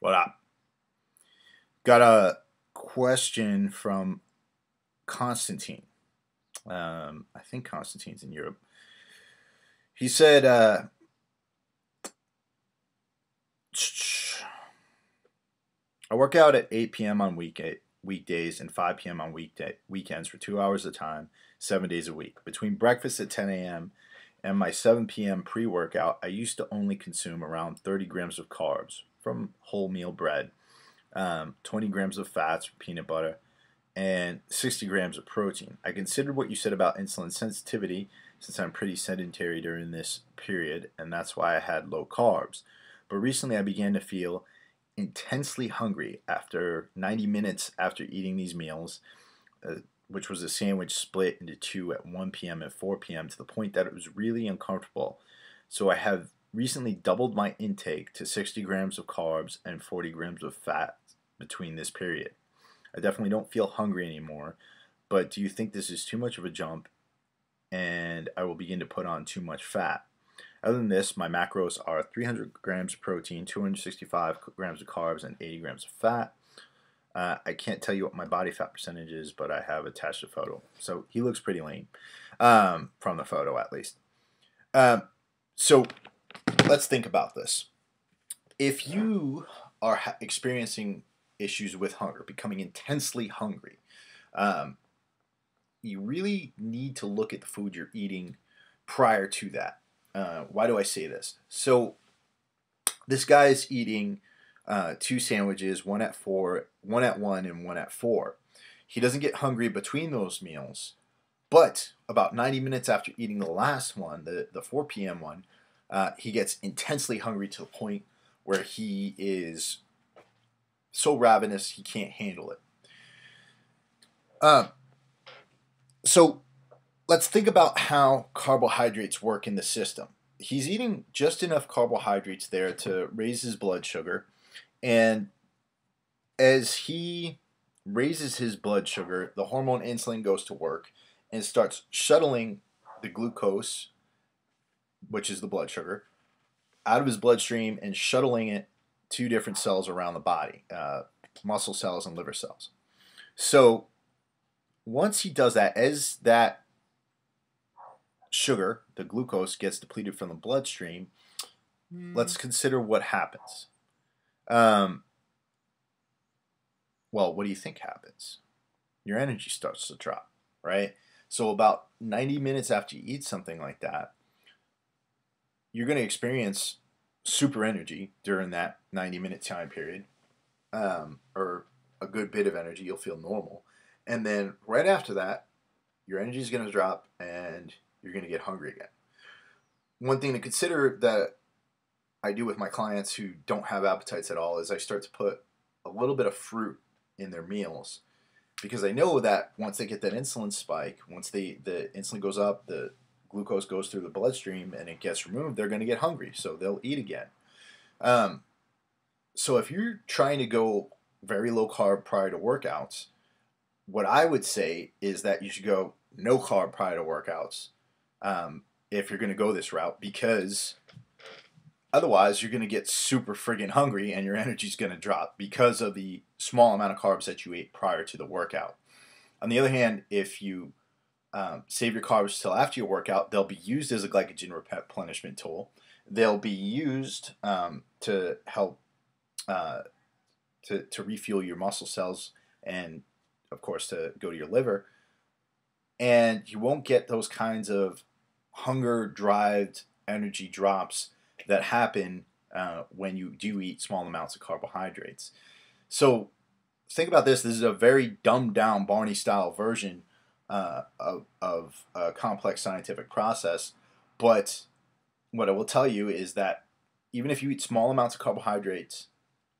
What up? Got a question from Constantine. I think Constantine's in Europe. He said, I work out at 8 p.m. on weekdays and 5 p.m. on weekends for 2 hours at a time, 7 days a week. Between breakfast at 10 a.m. and my 7 p.m. pre-workout, I used to only consume around 30 grams of carbs from wholemeal bread, 20 grams of fats from peanut butter, and 60 grams of protein. I considered what you said about insulin sensitivity since I'm pretty sedentary during this period, and that's why I had low carbs. But recently I began to feel intensely hungry after 90 minutes after eating these meals, which was a sandwich split into two at 1 p.m. and 4 p.m. to the point that it was really uncomfortable. So I have recently doubled my intake to 60 grams of carbs and 40 grams of fat between this period. I definitely don't feel hungry anymore, but do you think this is too much of a jump and I will begin to put on too much fat? Other than this, my macros are 300 grams of protein, 265 grams of carbs, and 80 grams of fat. I can't tell you what my body fat percentage is, but I have attached a photo. So he looks pretty lean, from the photo at least. So let's think about this. If you are experiencing issues with hunger, becoming intensely hungry, you really need to look at the food you're eating prior to that. Why do I say this? So this guy is eating two sandwiches, one at 1 and one at 4. He doesn't get hungry between those meals, but about 90 minutes after eating the last one, the 4 p.m. one, he gets intensely hungry to the point where he is so ravenous he can't handle it. So let's think about how carbohydrates work in the system. He's eating just enough carbohydrates there to raise his blood sugar, and as he raises his blood sugar, the hormone insulin goes to work and starts shuttling the glucose, which is the blood sugar, out of his bloodstream and shuttling it to different cells around the body, muscle cells and liver cells. So once he does that, as that sugar, the glucose, gets depleted from the bloodstream, let's consider what happens. Well, what do you think happens? Your energy starts to drop, right? So about 90 minutes after you eat something like that, you're going to experience super energy during that 90-minute time period, or a good bit of energy. You'll feel normal. And then right after that, your energy is going to drop and you're going to get hungry again. One thing to consider that I do with my clients who don't have appetites at all is I start to put a little bit of fruit in their meals, because I know that once they get that insulin spike, once the insulin goes up, the glucose goes through the bloodstream and it gets removed, they're going to get hungry, so they'll eat again. So if you're trying to go very low carb prior to workouts, what I would say is that you should go no carb prior to workouts, if you're going to go this route, because otherwise you're going to get super friggin' hungry and your energy's going to drop because of the small amount of carbs that you ate prior to the workout. On the other hand, if you save your carbs till after your workout, they'll be used as a glycogen replenishment tool. They'll be used to help to refuel your muscle cells and, of course, to go to your liver. And you won't get those kinds of hunger-derived energy drops that happen when you do eat small amounts of carbohydrates. So think about this. This is a very dumbed-down Barney-style version of a complex scientific process. But what I will tell you is that even if you eat small amounts of carbohydrates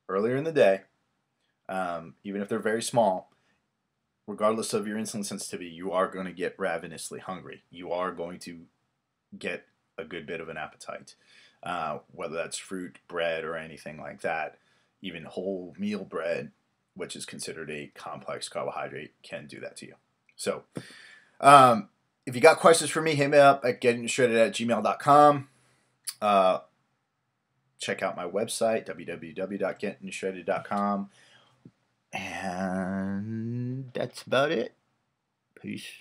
earlier in the day, even if they're very small, regardless of your insulin sensitivity, you are going to get ravenously hungry. You are going to get a good bit of an appetite, whether that's fruit, bread, or anything like that. Even whole meal bread, which is considered a complex carbohydrate, can do that to you. So if you got questions for me, hit me up at gettingtoshredded@gmail.com. check out my website, www.gettingtoshredded.com. And that's about it. Peace.